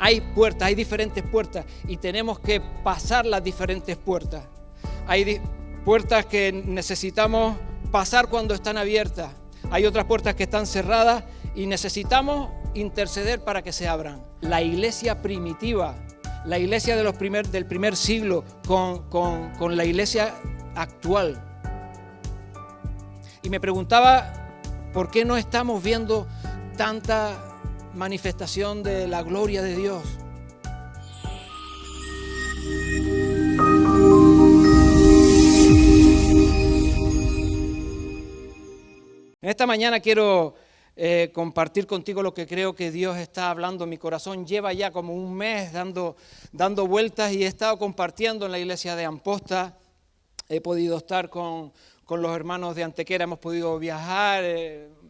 hay puertas, hay diferentes puertas y tenemos que pasar las diferentes puertas. Hay puertas que necesitamos pasar cuando están abiertas. Hay otras puertas que están cerradas y necesitamos interceder para que se abran. La iglesia primitiva, la iglesia del primer siglo con la iglesia actual. Y me preguntaba, ¿por qué no estamos viendo tanta manifestación de la gloria de Dios? En esta mañana quiero compartir contigo lo que creo que Dios está hablando en mi corazón. Lleva ya como un mes dando vueltas y he estado compartiendo en la iglesia de Amposta. He podido estar con los hermanos de Antequera, hemos podido viajar,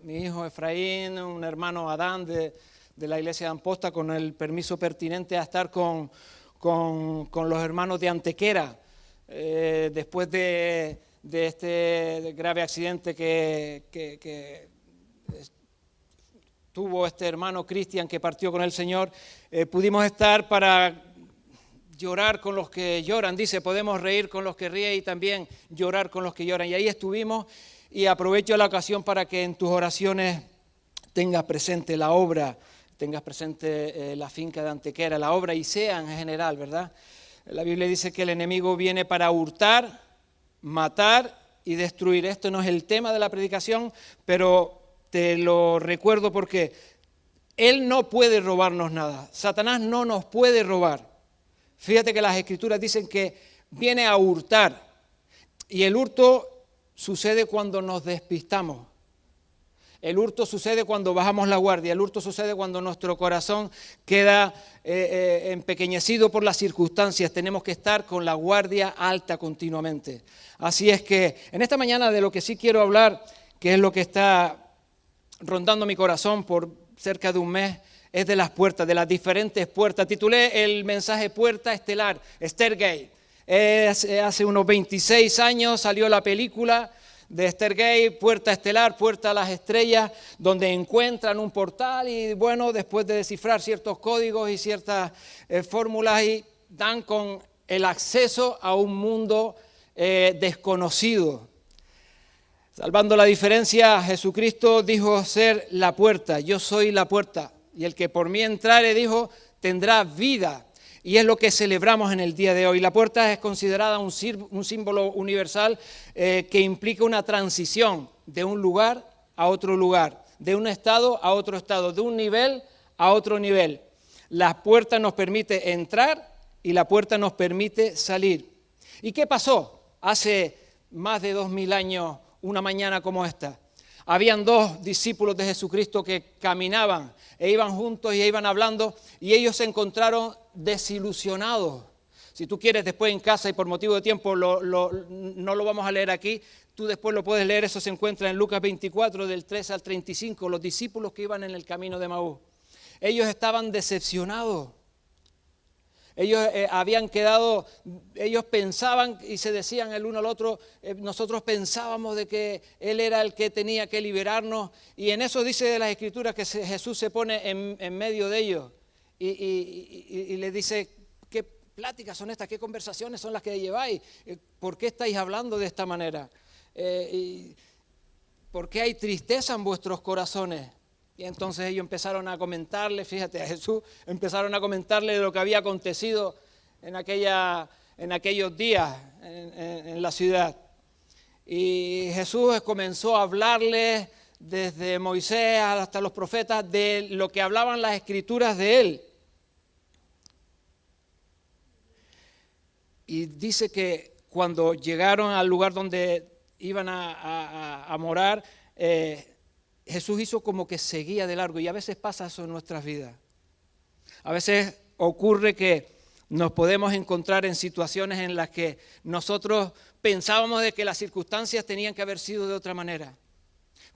mi hijo Efraín, un hermano Adán de la iglesia de Amposta, con el permiso pertinente a estar con los hermanos de Antequera, después de este grave accidente que tuvo este hermano Cristian que partió con el Señor. Pudimos estar para llorar con los que lloran, dice, podemos reír con los que ríen y también llorar con los que lloran. Y ahí estuvimos, y aprovecho la ocasión para que en tus oraciones tengas presente la obra, tengas presente la finca de Antequera, la obra y sea en general, ¿verdad? La Biblia dice que el enemigo viene para hurtar, matar y destruir. Esto no es el tema de la predicación, pero te lo recuerdo porque él no puede robarnos nada. Satanás no nos puede robar. Fíjate que las Escrituras dicen que viene a hurtar. Y el hurto sucede cuando nos despistamos. El hurto sucede cuando bajamos la guardia. El hurto sucede cuando nuestro corazón queda empequeñecido por las circunstancias. Tenemos que estar con la guardia alta continuamente. Así es que en esta mañana de lo que sí quiero hablar, que es lo que está rondando mi corazón por cerca de un mes, es de las puertas, de las diferentes puertas. Titulé el mensaje Puerta Estelar, Stargate. Hace unos 26 años salió la película de Stargate, Puerta Estelar, Puerta a las Estrellas, donde encuentran un portal y bueno, después de descifrar ciertos códigos y ciertas fórmulas, y dan con el acceso a un mundo desconocido. Salvando la diferencia, Jesucristo dijo ser la puerta, yo soy la puerta, y el que por mí entrare, dijo, tendrá vida. Y es lo que celebramos en el día de hoy. La puerta es considerada un símbolo universal que implica una transición de un lugar a otro lugar, de un estado a otro estado, de un nivel a otro nivel. La puerta nos permite entrar y la puerta nos permite salir. ¿Y qué pasó hace más de 2000 años, una mañana como esta? Habían dos discípulos de Jesucristo que caminaban e iban juntos y iban hablando y ellos se encontraron desilusionados. Si tú quieres después en casa y por motivo de tiempo no lo vamos a leer aquí, tú después lo puedes leer, eso se encuentra en Lucas 24 del 3 al 35, los discípulos que iban en el camino de Emaús. Ellos estaban decepcionados. Ellos habían quedado, ellos pensaban y se decían el uno al otro, nosotros pensábamos de que Él era el que tenía que liberarnos, y en eso dice de las Escrituras que Jesús se pone en medio de ellos y les dice, ¿qué pláticas son estas? ¿Qué conversaciones son las que lleváis? ¿Por qué estáis hablando de esta manera? ¿Por qué hay tristeza en vuestros corazones? Y entonces ellos empezaron a comentarle, fíjate, a Jesús, empezaron a comentarle de lo que había acontecido en aquellos días en la ciudad. Y Jesús comenzó a hablarles desde Moisés hasta los profetas de lo que hablaban las Escrituras de Él. Y dice que cuando llegaron al lugar donde iban a morar, Jesús hizo como que seguía de largo, y a veces pasa eso en nuestras vidas. A veces ocurre que nos podemos encontrar en situaciones en las que nosotros pensábamos de que las circunstancias tenían que haber sido de otra manera.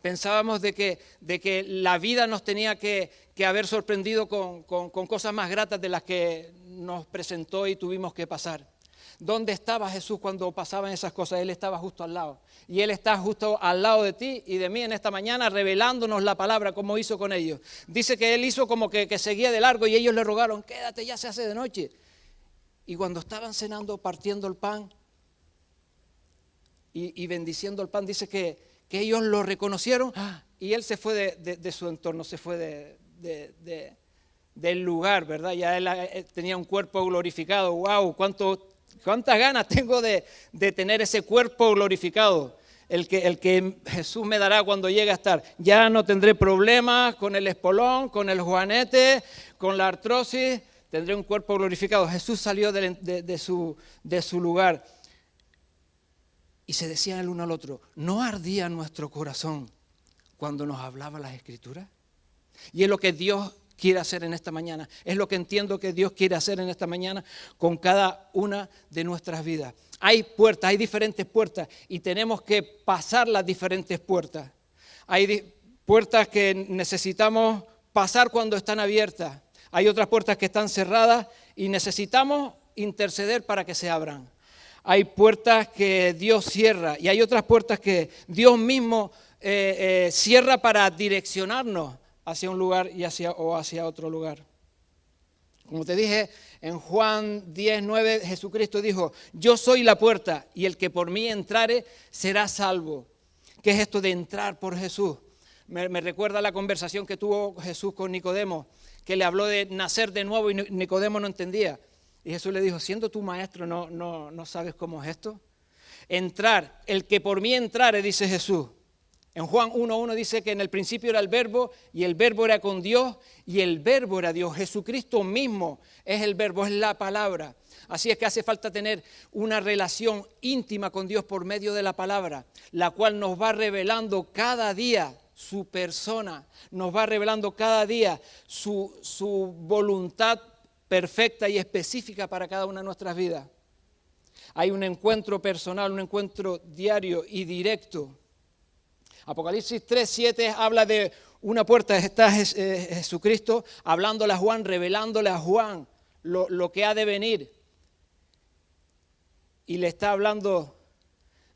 Pensábamos de que la vida nos tenía que haber sorprendido con cosas más gratas de las que nos presentó y tuvimos que pasar. ¿Dónde estaba Jesús cuando pasaban esas cosas? Él estaba justo al lado. Y Él está justo al lado de ti y de mí en esta mañana, revelándonos la palabra como hizo con ellos. Dice que Él hizo como que seguía de largo y ellos le rogaron, quédate, ya se hace de noche. Y cuando estaban cenando, partiendo el pan y bendiciendo el pan, dice que ellos lo reconocieron y Él se fue de su entorno, se fue del lugar, ¿verdad? Ya él tenía un cuerpo glorificado. ¡Wow! ¿Cuántas ganas tengo de tener ese cuerpo glorificado? El que Jesús me dará cuando llegue a estar. Ya no tendré problemas con el espolón, con el juanete, con la artrosis. Tendré un cuerpo glorificado. Jesús salió de su lugar. Y se decían el uno al otro, ¿no ardía nuestro corazón cuando nos hablaba las Escrituras? Y es lo que Dios quiere hacer en esta mañana. Es lo que entiendo que Dios quiere hacer en esta mañana con cada una de nuestras vidas. Hay puertas, hay diferentes puertas y tenemos que pasar las diferentes puertas. Hay puertas que necesitamos pasar cuando están abiertas. Hay otras puertas que están cerradas y necesitamos interceder para que se abran. Hay puertas que Dios cierra y hay otras puertas que Dios mismo cierra para direccionarnos hacia un lugar y hacia otro lugar. Como te dije, en Juan 10:9 Jesucristo dijo, yo soy la puerta y el que por mí entrare será salvo. ¿Qué es esto de entrar por Jesús? Me recuerda la conversación que tuvo Jesús con Nicodemo, que le habló de nacer de nuevo y Nicodemo no entendía. Y Jesús le dijo, siendo tu maestro, ¿no sabes cómo es esto? Entrar, el que por mí entrare, dice Jesús. En Juan 1:1 dice que en el principio era el verbo y el verbo era con Dios y el verbo era Dios. Jesucristo mismo es el verbo, es la palabra. Así es que hace falta tener una relación íntima con Dios por medio de la palabra, la cual nos va revelando cada día su persona, nos va revelando cada día su voluntad perfecta y específica para cada una de nuestras vidas. Hay un encuentro personal, un encuentro diario y directo. Apocalipsis 3:7 habla de una puerta, está Jesucristo hablándole a Juan, revelándole a Juan lo que ha de venir. Y le está hablando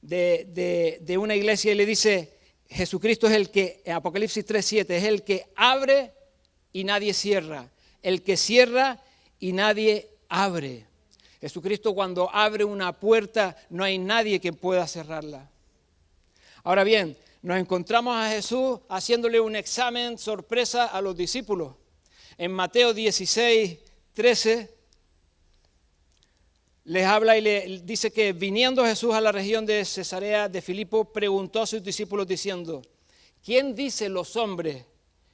de una iglesia y le dice, Jesucristo es el que, en Apocalipsis 3:7, es el que abre y nadie cierra, el que cierra y nadie abre. Jesucristo cuando abre una puerta no hay nadie que pueda cerrarla. Ahora bien, nos encontramos a Jesús haciéndole un examen sorpresa a los discípulos. En Mateo 16:13 les habla y le dice que viniendo Jesús a la región de Cesarea de Filipo, preguntó a sus discípulos diciendo, ¿quién dicen los hombres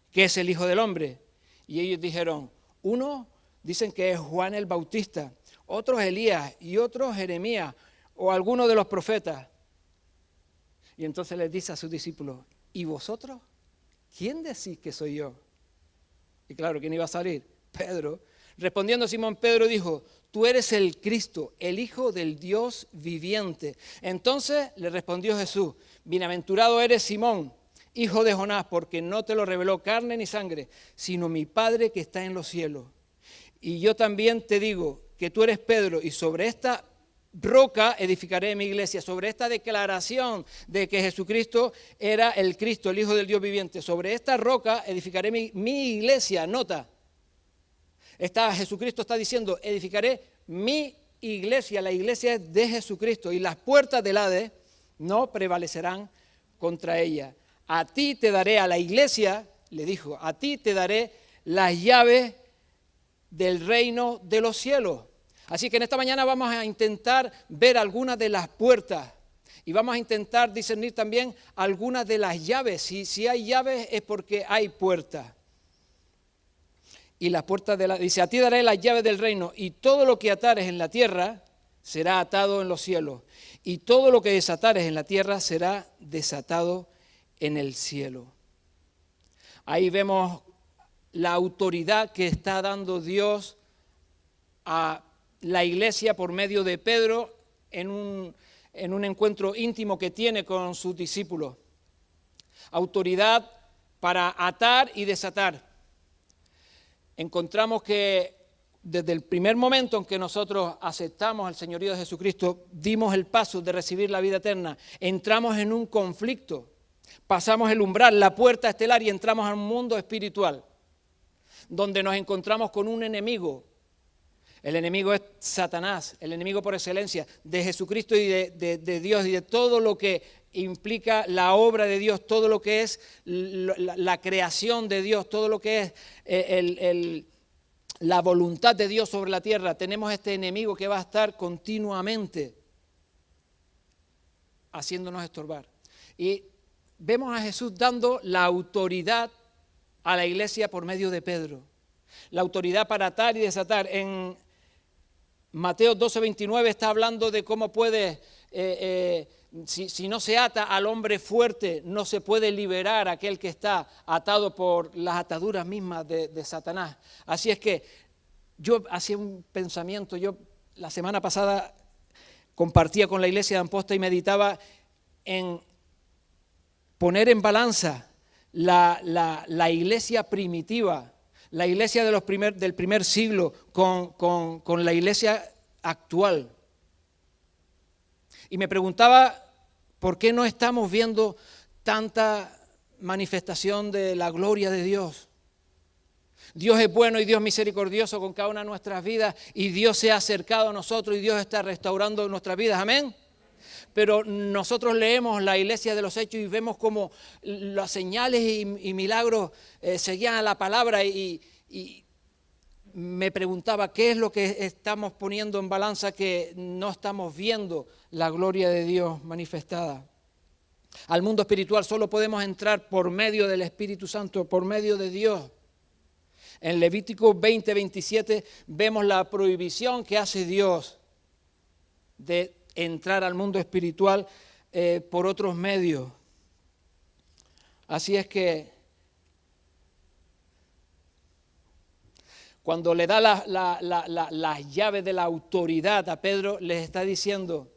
que es el Hijo del Hombre? Y ellos dijeron, uno dicen que es Juan el Bautista, otros Elías y otros Jeremías o alguno de los profetas. Y entonces les dice a sus discípulos, ¿y vosotros? ¿Quién decís que soy yo? Y claro, ¿quién iba a salir? Pedro. Respondiendo Simón Pedro dijo, tú eres el Cristo, el Hijo del Dios viviente. Entonces le respondió Jesús, bienaventurado eres Simón, hijo de Jonás, porque no te lo reveló carne ni sangre, sino mi Padre que está en los cielos. Y yo también te digo que tú eres Pedro, y sobre esta roca edificaré mi iglesia. Sobre esta declaración de que Jesucristo era el Cristo, el Hijo del Dios viviente, sobre esta roca edificaré mi iglesia. Nota, Jesucristo está diciendo, edificaré mi iglesia. La iglesia es de Jesucristo y las puertas del Hades no prevalecerán contra ella. A ti te daré, a la iglesia, le dijo, a ti te daré las llaves del reino de los cielos. Así que en esta mañana vamos a intentar ver algunas de las puertas y vamos a intentar discernir también algunas de las llaves. Si hay llaves es porque hay puertas. Y las puertas dice, a ti daré las llaves del reino y todo lo que atares en la tierra será atado en los cielos y todo lo que desatares en la tierra será desatado en el cielo. Ahí vemos la autoridad que está dando Dios a la iglesia por medio de Pedro en un encuentro íntimo que tiene con sus discípulos. Autoridad para atar y desatar. Encontramos que desde el primer momento en que nosotros aceptamos el señorío de Jesucristo, dimos el paso de recibir la vida eterna, entramos en un conflicto, pasamos el umbral, la puerta estelar y entramos a un mundo espiritual, donde nos encontramos con un enemigo. El enemigo es Satanás, el enemigo por excelencia de Jesucristo y de Dios y de todo lo que implica la obra de Dios, todo lo que es la creación de Dios, todo lo que es la voluntad de Dios sobre la tierra. Tenemos este enemigo que va a estar continuamente haciéndonos estorbar. Y vemos a Jesús dando la autoridad a la iglesia por medio de Pedro. La autoridad para atar y desatar. En Mateo 12:29 está hablando de cómo puede, si no se ata al hombre fuerte, no se puede liberar a aquel que está atado por las ataduras mismas de Satanás. Así es que yo hacía un pensamiento, yo la semana pasada compartía con la iglesia de Amposta y meditaba en poner en balanza la iglesia primitiva, la iglesia del primer siglo con la iglesia actual. Y me preguntaba, ¿por qué no estamos viendo tanta manifestación de la gloria de Dios? Dios es bueno y Dios misericordioso con cada una de nuestras vidas y Dios se ha acercado a nosotros y Dios está restaurando nuestras vidas. Amén. Pero nosotros leemos la iglesia de los Hechos y vemos como las señales y milagros seguían a la palabra y me preguntaba qué es lo que estamos poniendo en balanza que no estamos viendo la gloria de Dios manifestada. Al mundo espiritual solo podemos entrar por medio del Espíritu Santo, por medio de Dios. En Levítico 20:27 vemos la prohibición que hace Dios de entrar al mundo espiritual por otros medios. Así es que cuando le da las llaves de la autoridad a Pedro, les está diciendo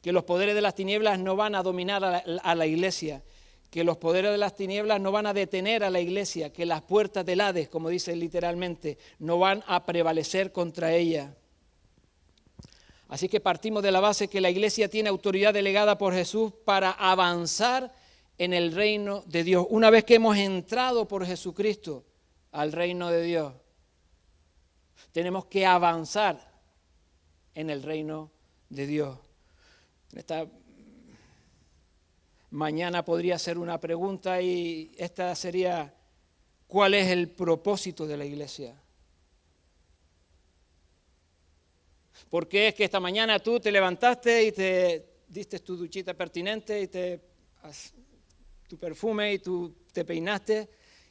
que los poderes de las tinieblas no van a dominar a la iglesia, que los poderes de las tinieblas no van a detener a la iglesia, que las puertas del Hades, como dice literalmente, no van a prevalecer contra ella. Así que partimos de la base que la iglesia tiene autoridad delegada por Jesús para avanzar en el reino de Dios. Una vez que hemos entrado por Jesucristo al reino de Dios, tenemos que avanzar en el reino de Dios. Esta mañana podría ser una pregunta y esta sería, ¿cuál es el propósito de la iglesia? ¿Por qué es que esta mañana tú te levantaste y te diste tu duchita pertinente y tu perfume y tú te peinaste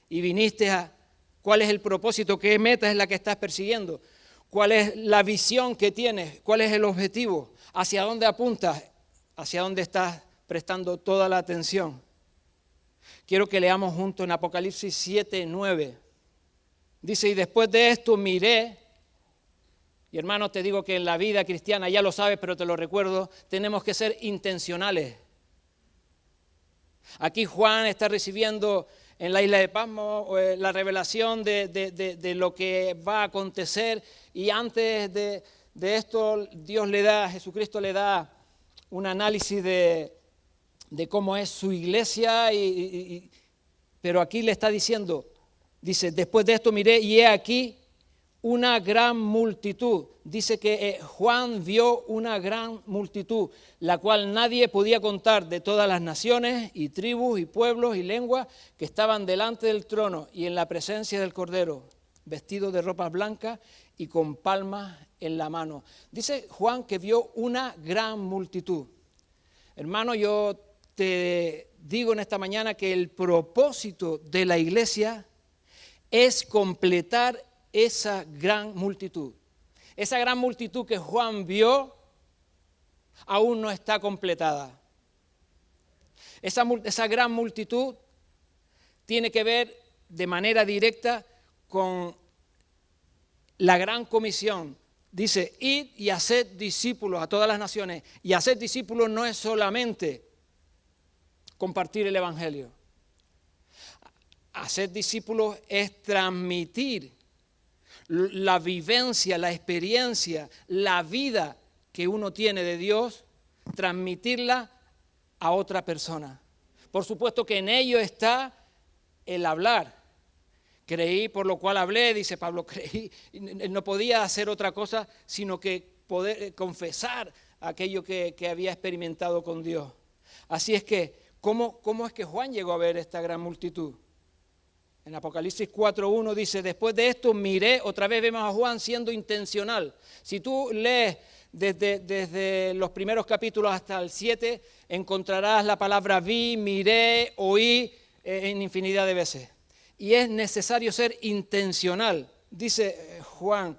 y viniste a... ¿Cuál es el propósito? ¿Qué meta es la que estás persiguiendo? ¿Cuál es la visión que tienes? ¿Cuál es el objetivo? ¿Hacia dónde apuntas? ¿Hacia dónde estás prestando toda la atención? Quiero que leamos juntos en Apocalipsis 7:9. Dice, y después de esto miré, y hermano, te digo que en la vida cristiana, ya lo sabes, pero te lo recuerdo, tenemos que ser intencionales. Aquí Juan está recibiendo en la isla de Patmos la revelación de lo que va a acontecer y antes de esto Jesucristo le da un análisis de cómo es su iglesia, pero aquí le está diciendo, dice, después de esto miré y he aquí una gran multitud. Dice que Juan vio una gran multitud, la cual nadie podía contar, de todas las naciones y tribus y pueblos y lenguas que estaban delante del trono y en la presencia del Cordero, vestidos de ropas blancas y con palmas en la mano. Dice Juan que vio una gran multitud. Hermano, yo te digo en esta mañana que el propósito de la iglesia es completar esa gran multitud. Esa gran multitud que Juan vio aún no está completada. Esa gran multitud tiene que ver de manera directa con la gran comisión. Dice, id y haced discípulos a todas las naciones. Y hacer discípulos no es solamente compartir el evangelio. Hacer discípulos es transmitir la vivencia, la experiencia, la vida que uno tiene de Dios, transmitirla a otra persona. Por supuesto que en ello está el hablar. Creí, por lo cual hablé, dice Pablo, creí. No podía hacer otra cosa sino que poder confesar aquello que había experimentado con Dios. Así es que, ¿cómo es que Juan llegó a ver esta gran multitud? En Apocalipsis 4:1 dice, después de esto miré, otra vez vemos a Juan siendo intencional. Si tú lees desde los primeros capítulos hasta el 7, encontrarás la palabra vi, miré, oí en infinidad de veces. Y es necesario ser intencional. Dice Juan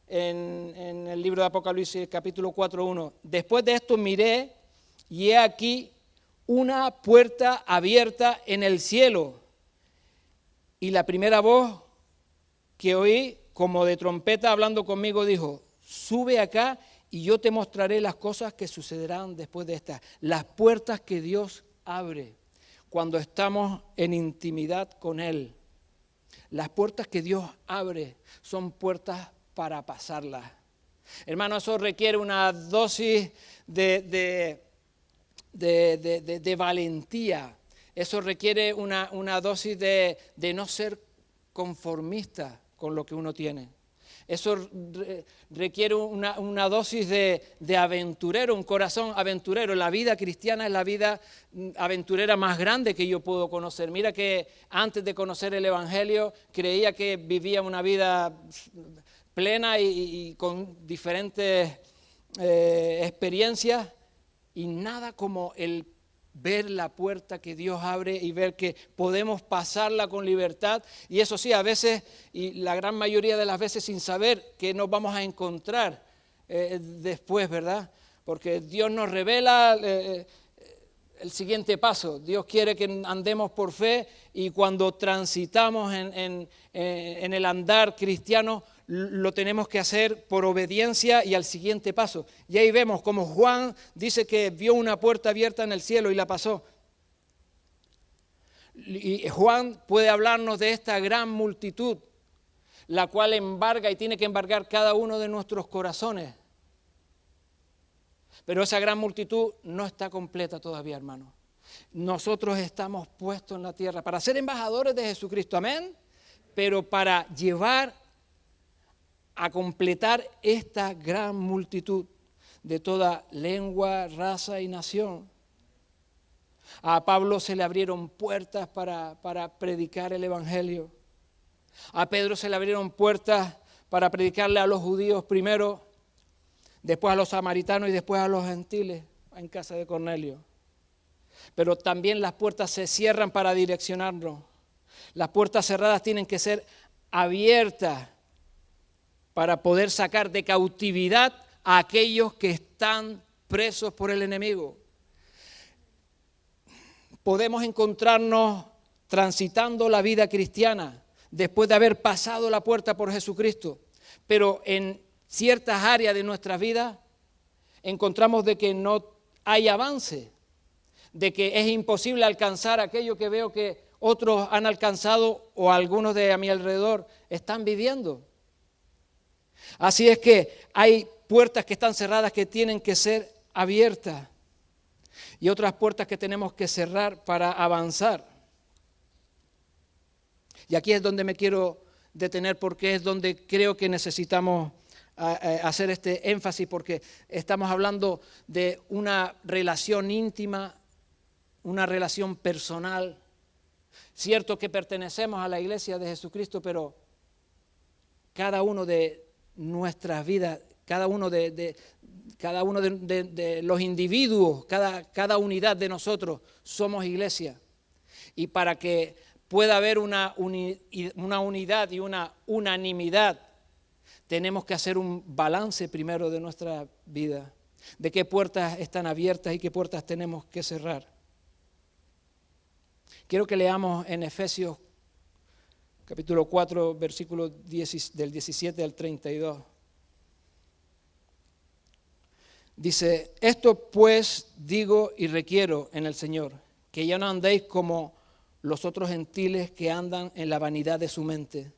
en el libro de Apocalipsis, capítulo 4:1, después de esto miré y he aquí una puerta abierta en el cielo. Y la primera voz que oí, como de trompeta hablando conmigo, dijo, sube acá y yo te mostraré las cosas que sucederán después de estas. Las puertas que Dios abre cuando estamos en intimidad con Él. Las puertas que Dios abre son puertas para pasarlas. Hermano, eso requiere una dosis de valentía. Eso requiere una dosis de no ser conformista con lo que uno tiene. Eso requiere una dosis de aventurero, un corazón aventurero. La vida cristiana es la vida aventurera más grande que yo puedo conocer. Mira que antes de conocer el Evangelio creía que vivía una vida plena y con diferentes experiencias, y nada como el ver la puerta que Dios abre y ver que podemos pasarla con libertad. Y eso sí, a veces, y la gran mayoría de las veces sin saber que nos vamos a encontrar después, ¿verdad? Porque Dios nos revela el siguiente paso. Dios quiere que andemos por fe, y cuando transitamos en el andar cristiano, lo tenemos que hacer por obediencia y al siguiente paso. Y ahí vemos como Juan dice que vio una puerta abierta en el cielo y la pasó. Y Juan puede hablarnos de esta gran multitud, la cual embarga y tiene que embargar cada uno de nuestros corazones. Pero esa gran multitud no está completa todavía, hermano. Nosotros estamos puestos en la tierra para ser embajadores de Jesucristo, amén, pero para llevar a completar esta gran multitud de toda lengua, raza y nación. A Pablo se le abrieron puertas para predicar el Evangelio. A Pedro se le abrieron puertas para predicarle a los judíos primero, después a los samaritanos y después a los gentiles en casa de Cornelio. Pero también las puertas se cierran para direccionarnos. Las puertas cerradas tienen que ser abiertas para poder sacar de cautividad a aquellos que están presos por el enemigo. Podemos encontrarnos transitando la vida cristiana después de haber pasado la puerta por Jesucristo, pero en ciertas áreas de nuestras vidas encontramos de que no hay avance, de que es imposible alcanzar aquello que veo que otros han alcanzado o algunos de a mi alrededor están viviendo. Así es que hay puertas que están cerradas que tienen que ser abiertas y otras puertas que tenemos que cerrar para avanzar. Y aquí es donde me quiero detener, porque es donde creo que necesitamos hacer este énfasis, porque estamos hablando de una relación íntima, una relación personal. Cierto que pertenecemos a la iglesia de Jesucristo, pero cada uno de nuestras vidas, cada uno de los individuos, cada unidad de nosotros somos iglesia. Y para que pueda haber una unidad y una unanimidad, tenemos que hacer un balance primero de nuestra vida, de qué puertas están abiertas y qué puertas tenemos que cerrar. Quiero que leamos en Efesios capítulo 4, versículo del 17 al 32. Dice, esto pues digo y requiero en el Señor, que ya no andéis como los otros gentiles que andan en la vanidad de su mente,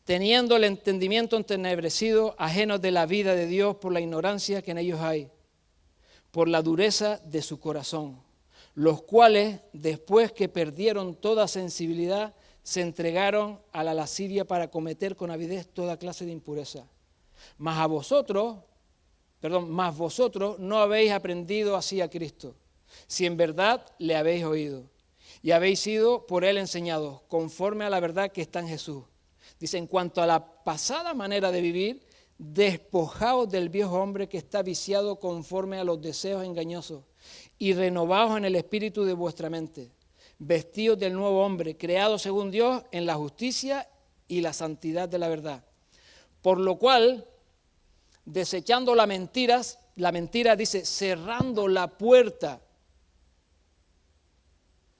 teniendo el entendimiento entenebrecido, ajenos de la vida de Dios por la ignorancia que en ellos hay, por la dureza de su corazón, los cuales, después que perdieron toda sensibilidad, se entregaron a la lascivia para cometer con avidez toda clase de impureza. Mas vosotros no habéis aprendido así a Cristo, si en verdad le habéis oído y habéis sido por él enseñados, conforme a la verdad que está en Jesús. Dice, en cuanto a la pasada manera de vivir, despojaos del viejo hombre que está viciado conforme a los deseos engañosos y renovaos en el espíritu de vuestra mente, vestidos del nuevo hombre, creado según Dios en la justicia y la santidad de la verdad. Por lo cual, desechando la mentira dice, cerrando la puerta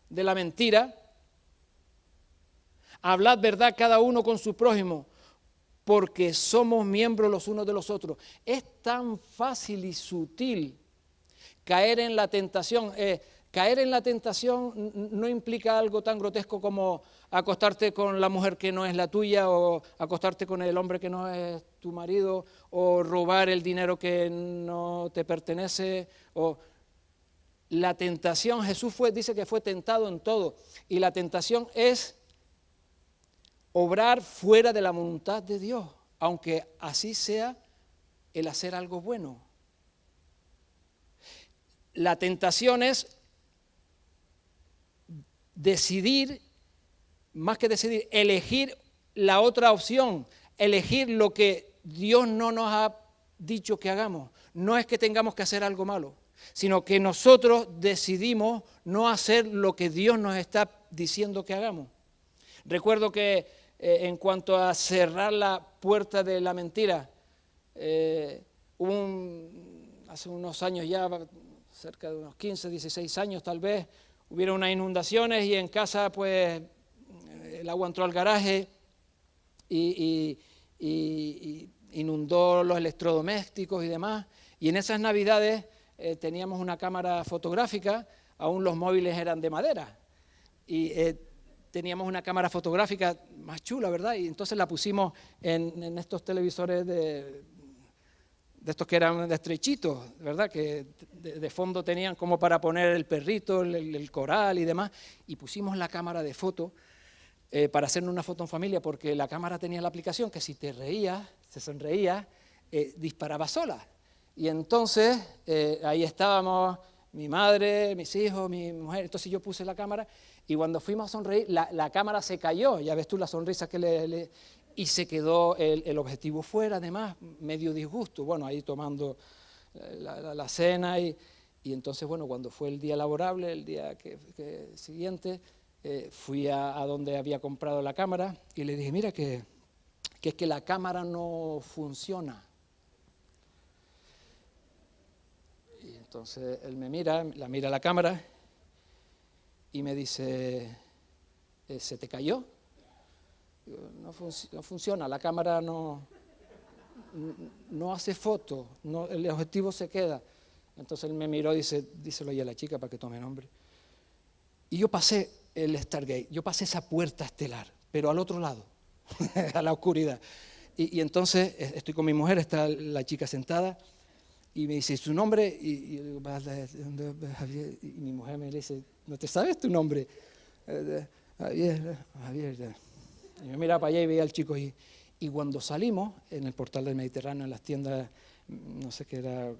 de la mentira, hablad verdad cada uno con su prójimo, porque somos miembros los unos de los otros. Es tan fácil y sutil caer en la tentación. Caer en la tentación no implica algo tan grotesco como acostarte con la mujer que no es la tuya, o acostarte con el hombre que no es tu marido, o robar el dinero que no te pertenece. La tentación, Jesús dice que fue tentado en todo, y la tentación es obrar fuera de la voluntad de Dios, aunque así sea el hacer algo bueno. La tentación es decidir, más que decidir, elegir la otra opción, elegir lo que Dios no nos ha dicho que hagamos. No es que tengamos que hacer algo malo, sino que nosotros decidimos no hacer lo que Dios nos está diciendo que hagamos. Recuerdo que en cuanto a cerrar la puerta de la mentira, hace unos años ya, cerca de unos 15, 16 años tal vez, hubieron unas inundaciones y en casa pues el agua entró al garaje y inundó los electrodomésticos y demás. Y en esas navidades teníamos una cámara fotográfica, aún los móviles eran de madera. Y teníamos una cámara fotográfica más chula, ¿verdad? Y entonces la pusimos en estos televisores de estos que eran de estrechitos, ¿verdad? Que de fondo tenían como para poner el perrito, el coral y demás. Y pusimos la cámara de foto para hacer una foto en familia, porque la cámara tenía la aplicación que si te reías, se sonreía, disparaba sola. Y entonces ahí estábamos, mi madre, mis hijos, mi mujer. Entonces yo puse la cámara y cuando fuimos a sonreír, la cámara se cayó. Ya ves tú la sonrisa que y se quedó el objetivo fuera, además, medio disgusto. Bueno, ahí tomando la cena y entonces, bueno, cuando fue el día laborable, el día siguiente, fui a donde había comprado la cámara y le dije, mira que es que la cámara no funciona. Y entonces él me mira la cámara y me dice, ¿se te cayó? Digo, no funciona, la cámara no hace foto, el objetivo se queda. Entonces él me miró y dice, díselo ya a la chica para que tome nombre. Y yo pasé el Stargate, yo pasé esa puerta estelar, pero al otro lado, a la oscuridad. Y entonces estoy con mi mujer, está la chica sentada, y me dice, ¿su nombre? Y yo digo, Javier. Y mi mujer me dice, ¿no te sabes tu nombre? Javier. Y yo miraba para allá y veía al chico. Y cuando salimos, en el portal del Mediterráneo, en las tiendas, no sé qué era,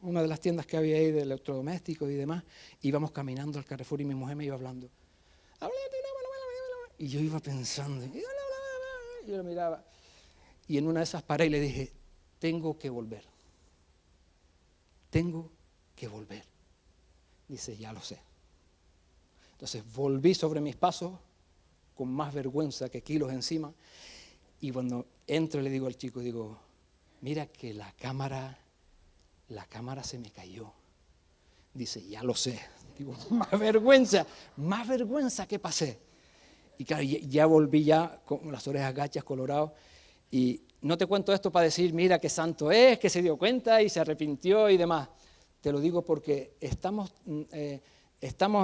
una de las tiendas que había ahí de electrodomésticos y demás, íbamos caminando al Carrefour y mi mujer me iba hablando. Y yo iba pensando, y yo lo miraba. Y en una de esas paré y le dije, tengo que volver. Dice, ya lo sé. Entonces volví sobre mis pasos con más vergüenza que kilos encima. Y cuando entro le digo al chico, digo, mira que la cámara se me cayó. Dice, ya lo sé. Digo, más vergüenza que pasé. Y claro, ya volví ya con las orejas gachas, colorado. Y no te cuento esto para decir, mira qué santo es, que se dio cuenta y se arrepintió y demás. Te lo digo porque estamos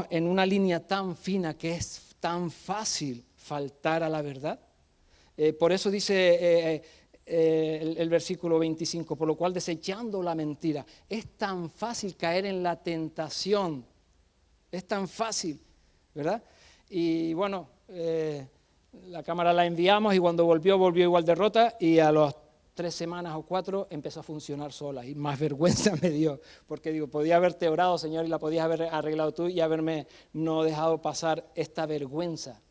en una línea tan fina que es tan fácil faltar a la verdad. Por eso dice el versículo 25, por lo cual desechando la mentira. Es tan fácil caer en la tentación, es tan fácil, ¿verdad? Y bueno, la cámara la enviamos y cuando volvió igual de rota y a las 3 semanas o 4 empezó a funcionar sola y más vergüenza me dio, porque digo, podía haberte orado, Señor, y la podías haber arreglado tú y haberme no dejado pasar esta vergüenza.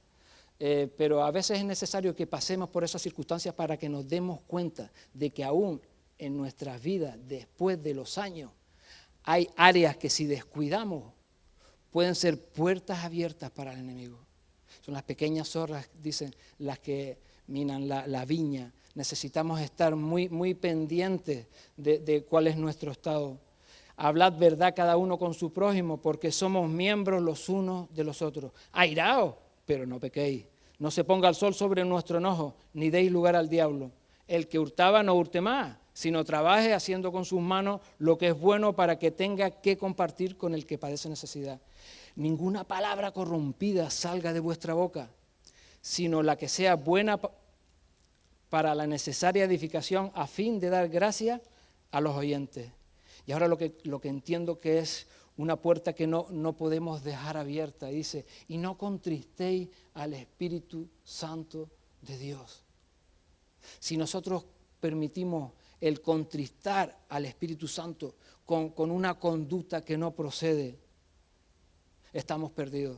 Pero a veces es necesario que pasemos por esas circunstancias para que nos demos cuenta de que aún en nuestras vidas, después de los años, hay áreas que si descuidamos pueden ser puertas abiertas para el enemigo. Son las pequeñas zorras, dicen, las que minan la viña. Necesitamos estar muy pendientes de cuál es nuestro estado. Hablad verdad cada uno con su prójimo, porque somos miembros los unos de los otros. Airaos, pero no pequéis. No se ponga el sol sobre nuestro enojo, ni deis lugar al diablo. El que hurtaba no hurte más, sino trabaje haciendo con sus manos lo que es bueno para que tenga que compartir con el que padece necesidad. Ninguna palabra corrompida salga de vuestra boca, sino la que sea buena para la necesaria edificación a fin de dar gracia a los oyentes. Y ahora lo que entiendo que es una puerta que no podemos dejar abierta, dice, y no contristéis al Espíritu Santo de Dios. Si nosotros permitimos el contristar al Espíritu Santo con una conducta que no procede, estamos perdidos.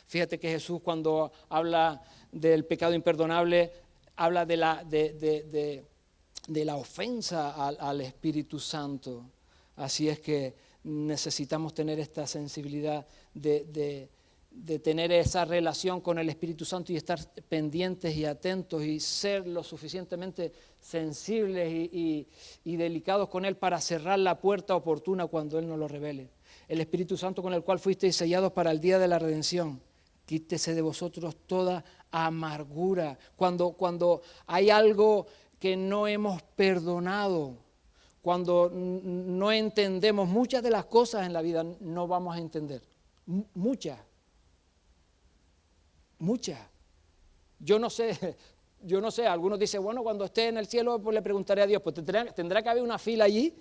Fíjate que Jesús cuando habla del pecado imperdonable, habla de la ofensa al Espíritu Santo. Así es que necesitamos tener esta sensibilidad de tener esa relación con el Espíritu Santo y estar pendientes y atentos y ser lo suficientemente sensibles y delicados con Él para cerrar la puerta oportuna cuando Él nos lo revele. El Espíritu Santo con el cual fuisteis sellados para el día de la redención. Quítese de vosotros toda amargura. Cuando hay algo que no hemos perdonado, cuando no entendemos muchas de las cosas en la vida, no vamos a entender. Muchas. Yo no sé, algunos dicen, bueno, cuando esté en el cielo pues le preguntaré a Dios, pues tendrá que haber una fila allí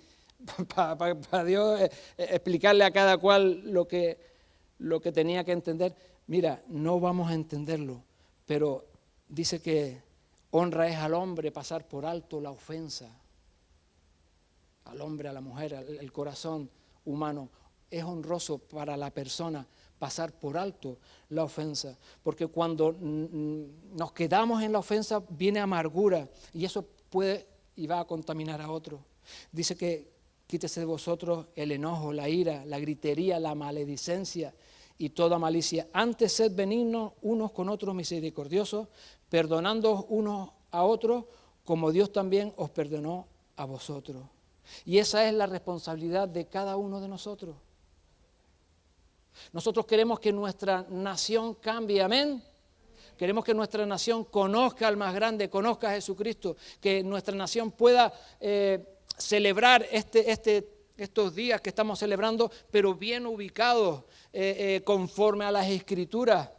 para Dios explicarle a cada cual lo que tenía que entender. Mira, no vamos a entenderlo, pero dice que honra es al hombre pasar por alto la ofensa. Al hombre, a la mujer, el corazón humano. Es honroso para la persona pasar por alto la ofensa, porque cuando nos quedamos en la ofensa viene amargura y eso puede y va a contaminar a otro. Dice que quítese de vosotros el enojo, la ira, la gritería, la maledicencia y toda malicia. Antes sed benignos unos con otros misericordiosos, perdonándoos unos a otros, como Dios también os perdonó a vosotros. Y esa es la responsabilidad de cada uno de nosotros. Nosotros queremos que nuestra nación cambie, amén. Queremos que nuestra nación conozca al más grande, conozca a Jesucristo, que nuestra nación pueda celebrar estos días que estamos celebrando, pero bien ubicados, conforme a las Escrituras.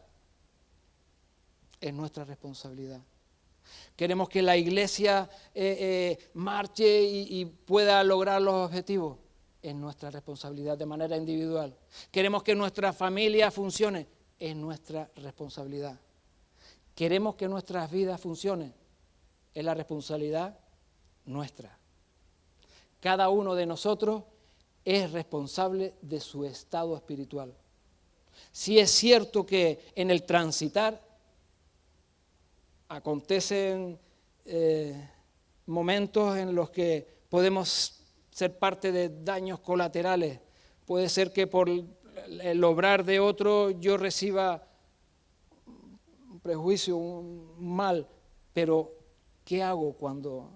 Es nuestra responsabilidad. Queremos que la iglesia marche y pueda lograr los objetivos. Es nuestra responsabilidad de manera individual. Queremos que nuestra familia funcione. Es nuestra responsabilidad. Queremos que nuestras vidas funcionen. Es la responsabilidad nuestra. Cada uno de nosotros es responsable de su estado espiritual. Sí es cierto que en el transitar acontecen momentos en los que podemos ser parte de daños colaterales. Puede ser que por el obrar de otro yo reciba un prejuicio, un mal, pero ¿qué hago cuando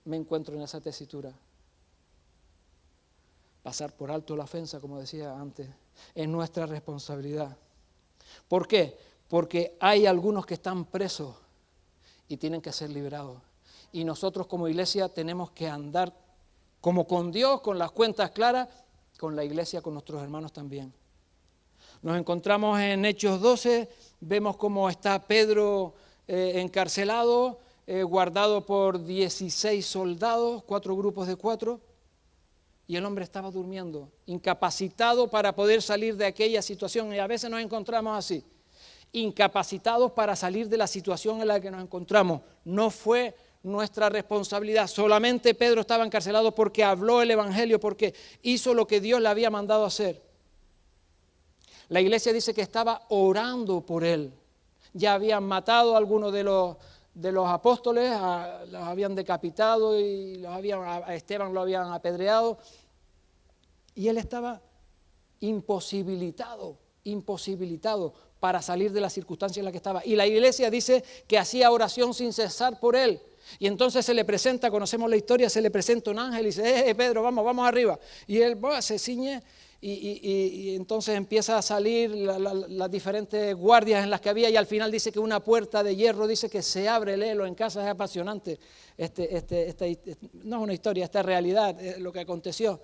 me encuentro en esa tesitura? Pasar por alto la ofensa, como decía antes, es nuestra responsabilidad. ¿Por qué? Porque hay algunos que están presos y tienen que ser liberados. Y nosotros como iglesia tenemos que andar como con Dios, con las cuentas claras, con la iglesia, con nuestros hermanos también. Nos encontramos en Hechos 12, vemos cómo está Pedro encarcelado, guardado por 16 soldados, 4 grupos de 4, y el hombre estaba durmiendo, incapacitado para poder salir de aquella situación. Y a veces nos encontramos así, incapacitados para salir de la situación en la que nos encontramos. No fue nuestra responsabilidad. Solamente Pedro estaba encarcelado porque habló el Evangelio, porque hizo lo que Dios le había mandado hacer. La iglesia dice que estaba orando por él. Ya habían matado a algunos de los apóstoles, los habían decapitado y a Esteban lo habían apedreado. Y él estaba imposibilitado para salir de la circunstancia en la que estaba. Y la iglesia dice que hacía oración sin cesar por él. Y entonces se le presenta, conocemos la historia, se le presenta un ángel y dice, Pedro, vamos arriba. Y él se ciñe y entonces empieza a salir las diferentes guardias en las que había, y al final dice que una puerta de hierro dice que se abre. Léelo en casa, es apasionante. No es una historia, esta es realidad, es lo que aconteció.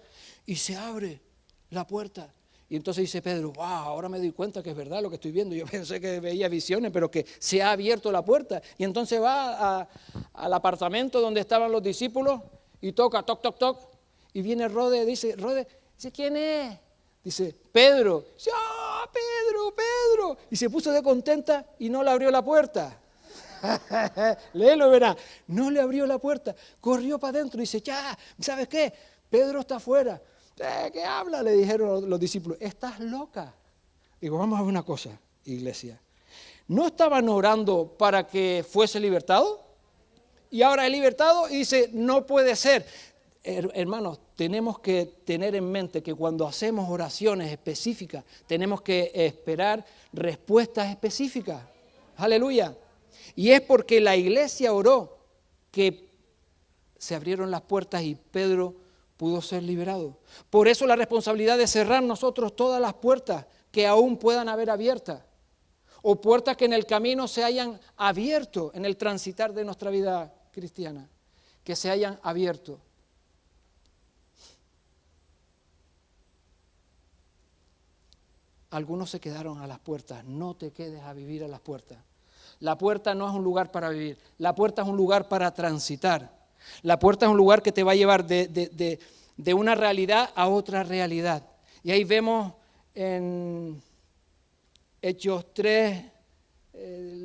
Y se abre la puerta. Y entonces dice Pedro, wow, ahora me doy cuenta que es verdad lo que estoy viendo. Yo pensé que veía visiones, pero que se ha abierto la puerta. Y entonces va al apartamento donde estaban los discípulos y toca, toc, toc, toc. Y viene Rode, dice, ¿quién es? Dice, Pedro. Dice, Pedro. Y se puso de contenta y no le abrió la puerta. Léelo, verá. No le abrió la puerta. Corrió para adentro y dice, ya, ¿sabes qué? Pedro está afuera. ¿Qué habla? Le dijeron los discípulos. Estás loca. Digo, vamos a ver una cosa, iglesia. ¿No estaban orando para que fuese libertado? Y ahora es libertado y dice, no puede ser. Hermanos, tenemos que tener en mente que cuando hacemos oraciones específicas, tenemos que esperar respuestas específicas. Aleluya. Y es porque la iglesia oró que se abrieron las puertas y Pedro pudo ser liberado. Por eso la responsabilidad de cerrar nosotros todas las puertas que aún puedan haber abiertas, o puertas que en el camino se hayan abierto en el transitar de nuestra vida cristiana, que se hayan abierto. Algunos se quedaron a las puertas. No te quedes a vivir a las puertas. La puerta no es un lugar para vivir, la puerta es un lugar para transitar. La puerta es un lugar que te va a llevar de una realidad a otra realidad. Y ahí vemos en Hechos 3,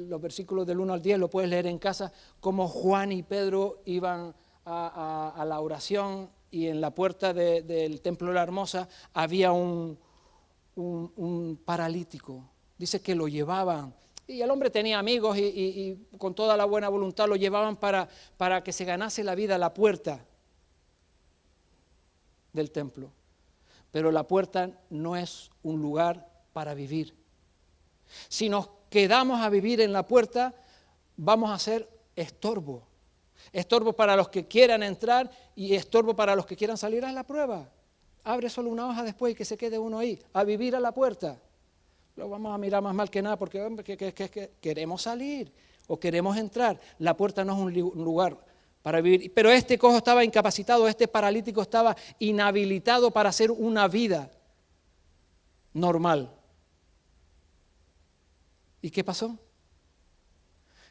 los versículos del 1 al 10, lo puedes leer en casa, cómo Juan y Pedro iban a la oración, y en la puerta del Templo de la Hermosa había un paralítico. Dice que lo llevaban. Y el hombre tenía amigos y con toda la buena voluntad lo llevaban para que se ganase la vida a la puerta del templo. Pero la puerta no es un lugar para vivir. Si nos quedamos a vivir en la puerta, vamos a ser estorbo. Estorbo para los que quieran entrar y estorbo para los que quieran salir a la prueba. Abre solo una hoja después y que se quede uno ahí, a vivir a la puerta. Lo vamos a mirar más mal que nada porque hombre, que queremos salir o queremos entrar. La puerta no es un lugar para vivir. Pero este cojo estaba incapacitado, este paralítico estaba inhabilitado para hacer una vida normal. ¿Y qué pasó?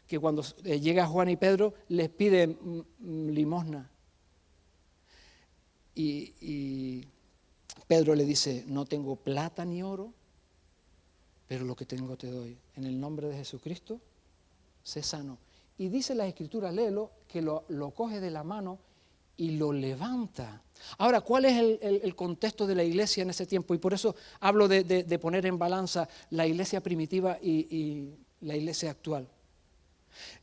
Que cuando llega Juan y Pedro les pide limosna. Y Pedro le dice, no tengo plata ni oro, pero lo que tengo te doy. En el nombre de Jesucristo, sé sano. Y dice la Escritura, léelo, que lo coge de la mano y lo levanta. Ahora, ¿cuál es el contexto de la iglesia en ese tiempo? Y por eso hablo de poner en balanza la iglesia primitiva y la iglesia actual.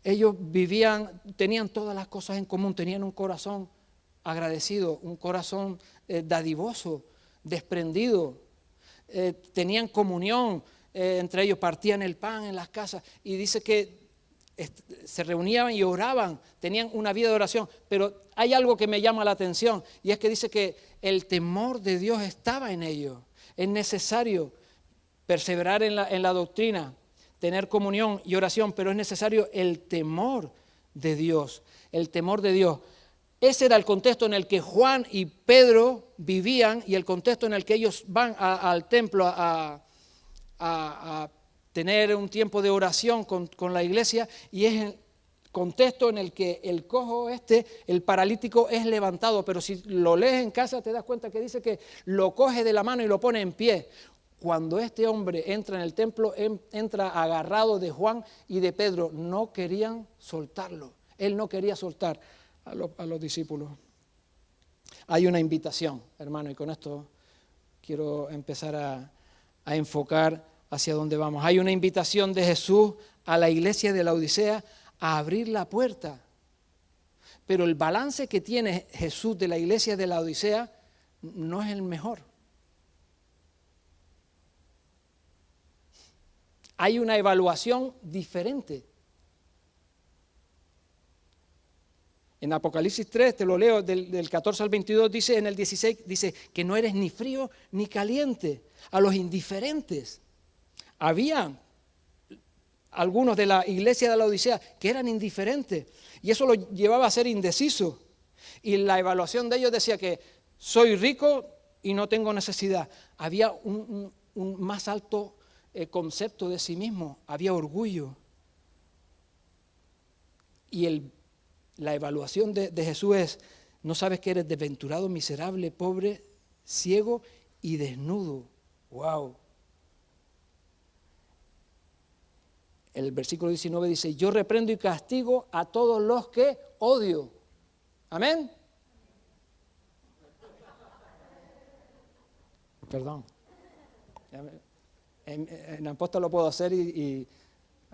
Ellos tenían todas las cosas en común, tenían un corazón agradecido, un corazón dadivoso, desprendido, tenían comunión, entre ellos partían el pan en las casas, y dice que se reunían y oraban, tenían una vida de oración. Pero hay algo que me llama la atención, y es que dice que el temor de Dios estaba en ellos. Es necesario perseverar en la doctrina, tener comunión y oración, pero es necesario el temor de Dios, el temor de Dios. Ese era el contexto en el que Juan y Pedro vivían, y el contexto en el que ellos van al templo a tener un tiempo de oración con la iglesia, y es el contexto en el que el cojo el paralítico, es levantado. Pero si lo lees en casa te das cuenta que dice que lo coge de la mano y lo pone en pie. Cuando este hombre entra en el templo, entra agarrado de Juan y de Pedro. No querían soltarlo. Él no quería soltar a los discípulos. Hay una invitación, hermano, y con esto quiero empezar a enfocar hacia dónde vamos. Hay una invitación de Jesús a la iglesia de Laodicea a abrir la puerta. Pero el balance que tiene Jesús de la iglesia de Laodicea no es el mejor. Hay una evaluación diferente. En Apocalipsis 3, te lo leo, del 14 al 22, dice, en el 16, dice que no eres ni frío ni caliente. A los indiferentes. Había algunos de la iglesia de la Odisea que eran indiferentes, y eso lo llevaba a ser indeciso. Y la evaluación de ellos decía que soy rico y no tengo necesidad. Había un más alto concepto de sí mismo, había orgullo. Y la evaluación de Jesús es: no sabes que eres desventurado, miserable, pobre, ciego y desnudo. ¡Wow! El versículo 19 dice: yo reprendo y castigo a todos los que odio. ¿Amén? Perdón. En Apóstol lo puedo hacer y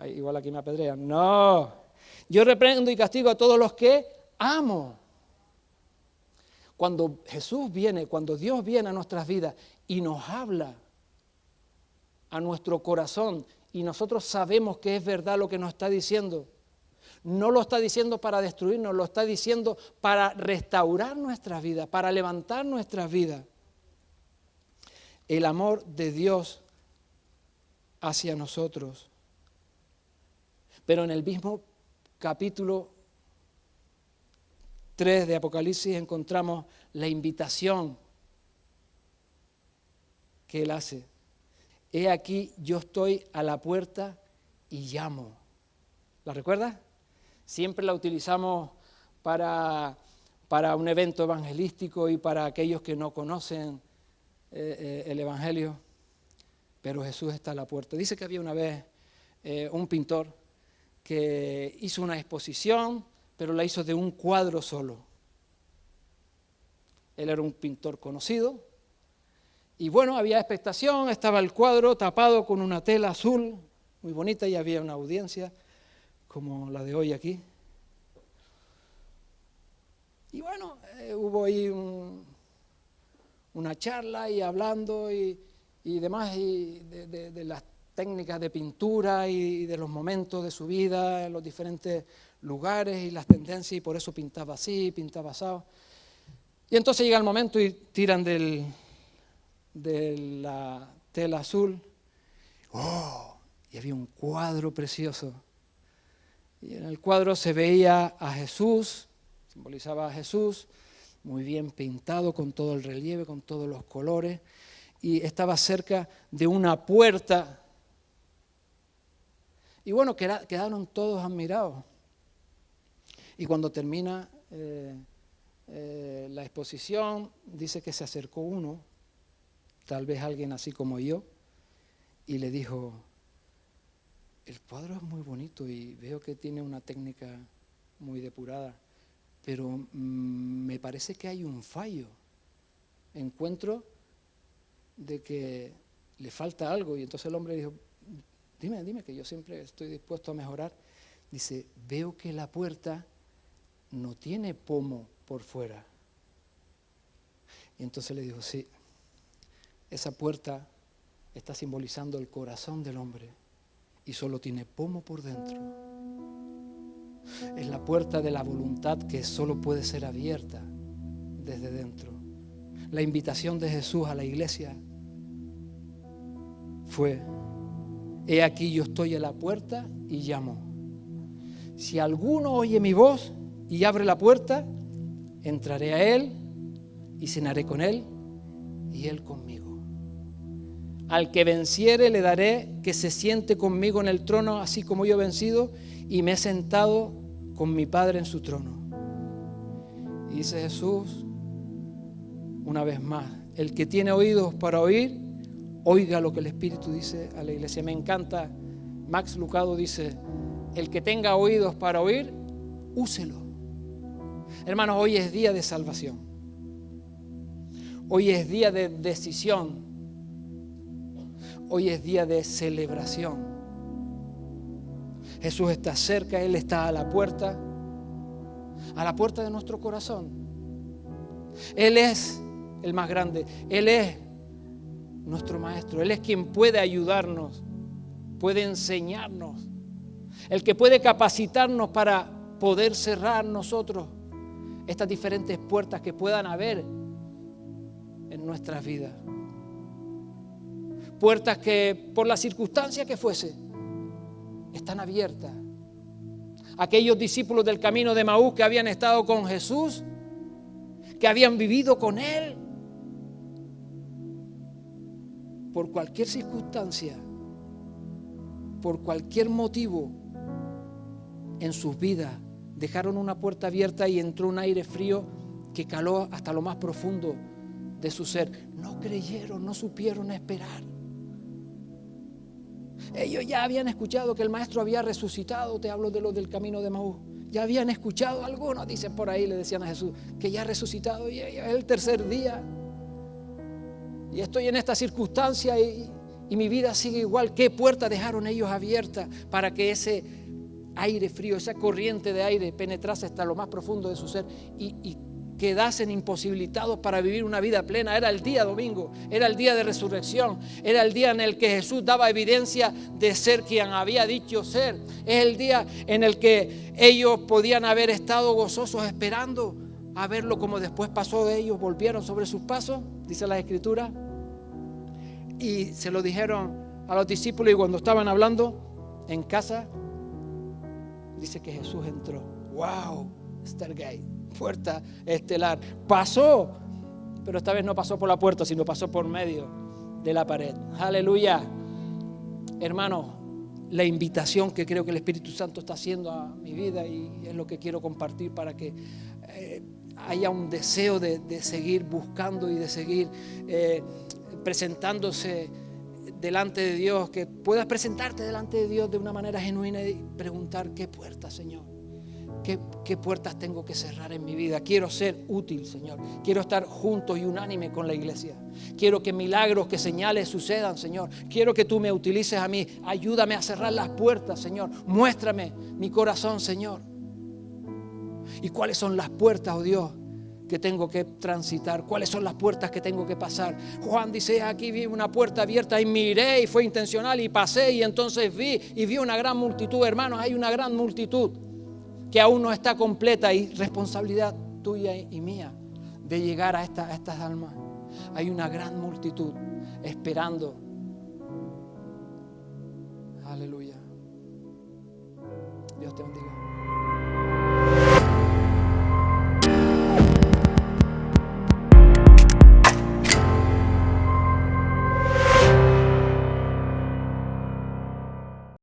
igual aquí me apedrean. No. Yo reprendo y castigo a todos los que amo. Cuando Jesús viene, cuando Dios viene a nuestras vidas y nos habla a nuestro corazón, y nosotros sabemos que es verdad lo que nos está diciendo, no lo está diciendo para destruirnos, lo está diciendo para restaurar nuestras vidas, para levantar nuestras vidas. El amor de Dios hacia nosotros. Pero en el mismo capítulo 3 de Apocalipsis encontramos la invitación que Él hace. He aquí, yo estoy a la puerta y llamo. ¿La recuerdas? Siempre la utilizamos para un evento evangelístico y para aquellos que no conocen el Evangelio. Pero Jesús está a la puerta. Dice que había una vez un pintor que hizo una exposición, pero la hizo de un cuadro solo. Él era un pintor conocido. Y bueno, había expectación, estaba el cuadro tapado con una tela azul, muy bonita, y había una audiencia como la de hoy aquí. Y bueno, hubo ahí una charla y hablando y demás, y de las técnicas de pintura y de los momentos de su vida en los diferentes lugares y las tendencias, y por eso pintaba así, pintaba asado. Y entonces llega el momento y tiran de la tela azul. ¡Oh! Y había un cuadro precioso. Y en el cuadro se veía a Jesús, simbolizaba a Jesús, muy bien pintado, con todo el relieve, con todos los colores, y estaba cerca de una puerta. Y bueno, quedaron todos admirados. Y cuando termina la exposición, dice que se acercó uno, tal vez alguien así como yo, y le dijo: el cuadro es muy bonito y veo que tiene una técnica muy depurada, pero me parece que hay un fallo. Encuentro de que le falta algo. Y entonces el hombre dijo: dime, que yo siempre estoy dispuesto a mejorar. Dice: veo que la puerta no tiene pomo por fuera. Y entonces le dijo: sí, esa puerta está simbolizando el corazón del hombre y solo tiene pomo por dentro. Es la puerta de la voluntad que solo puede ser abierta desde dentro. La invitación de Jesús a la iglesia fue: he aquí, yo estoy a la puerta y llamo. Si alguno oye mi voz y abre la puerta, entraré a él y cenaré con él y él conmigo. Al que venciere le daré que se siente conmigo en el trono, así como yo he vencido y me he sentado con mi Padre en su trono. Y dice Jesús una vez más, el que tiene oídos para oír, oiga lo que el Espíritu dice a la iglesia. Me encanta, Max Lucado dice, el que tenga oídos para oír, úselo. Hermanos, hoy es día de salvación. Hoy es día de decisión. Hoy es día de celebración. Jesús está cerca, Él está a la puerta de nuestro corazón. Él es el más grande, Él es nuestro maestro, Él es quien puede ayudarnos, puede enseñarnos, el que puede capacitarnos para poder cerrar nosotros estas diferentes puertas que puedan haber en nuestras vidas. Puertas que por la circunstancia que fuese, están abiertas. Aquellos discípulos del camino de Emaús que habían estado con Jesús, que habían vivido con Él, por cualquier circunstancia, por cualquier motivo en sus vidas, dejaron una puerta abierta y entró un aire frío que caló hasta lo más profundo de su ser. No creyeron, no supieron esperar. Ellos ya habían escuchado que el maestro había resucitado. Te hablo de los del camino de Emaús. Ya habían escuchado, algunos dicen por ahí, le decían a Jesús, que ya ha resucitado y es el tercer día. Y estoy en esta circunstancia y mi vida sigue igual. ¿Qué puerta dejaron ellos abierta para que ese aire frío, esa corriente de aire penetrase hasta lo más profundo de su ser y quedasen imposibilitados para vivir una vida plena? Era el día domingo, era el día de resurrección, era el día en el que Jesús daba evidencia de ser quien había dicho ser. Es el día en el que ellos podían haber estado gozosos esperando a verlo, como después pasó de ellos, volvieron sobre sus pasos, dice la Escritura, y se lo dijeron a los discípulos, y cuando estaban hablando en casa, dice que Jesús entró. ¡Wow! Stargate, puerta estelar. Pasó, pero esta vez no pasó por la puerta, sino pasó por medio de la pared. ¡Aleluya! Hermanos, la invitación que creo que el Espíritu Santo está haciendo a mi vida, y es lo que quiero compartir para que haya un deseo de seguir buscando y de seguir presentándose delante de Dios, que puedas presentarte delante de Dios de una manera genuina y preguntar: ¿qué puertas, Señor? ¿Qué puertas tengo que cerrar en mi vida? Quiero ser útil, Señor. Quiero estar juntos y unánime con la iglesia. Quiero que milagros, que señales sucedan, Señor. Quiero que tú me utilices a mí. Ayúdame a cerrar las puertas, Señor. Muéstrame mi corazón, Señor. ¿Y cuáles son las puertas, oh Dios, que tengo que transitar? ¿Cuáles son las puertas que tengo que pasar? Juan dice: aquí vi una puerta abierta y miré, y fue intencional, y pasé, y entonces vi una gran multitud. Hermanos, hay una gran multitud que aún no está completa, y responsabilidad tuya y mía de llegar a estas almas. Hay una gran multitud esperando. Aleluya. Dios te bendiga.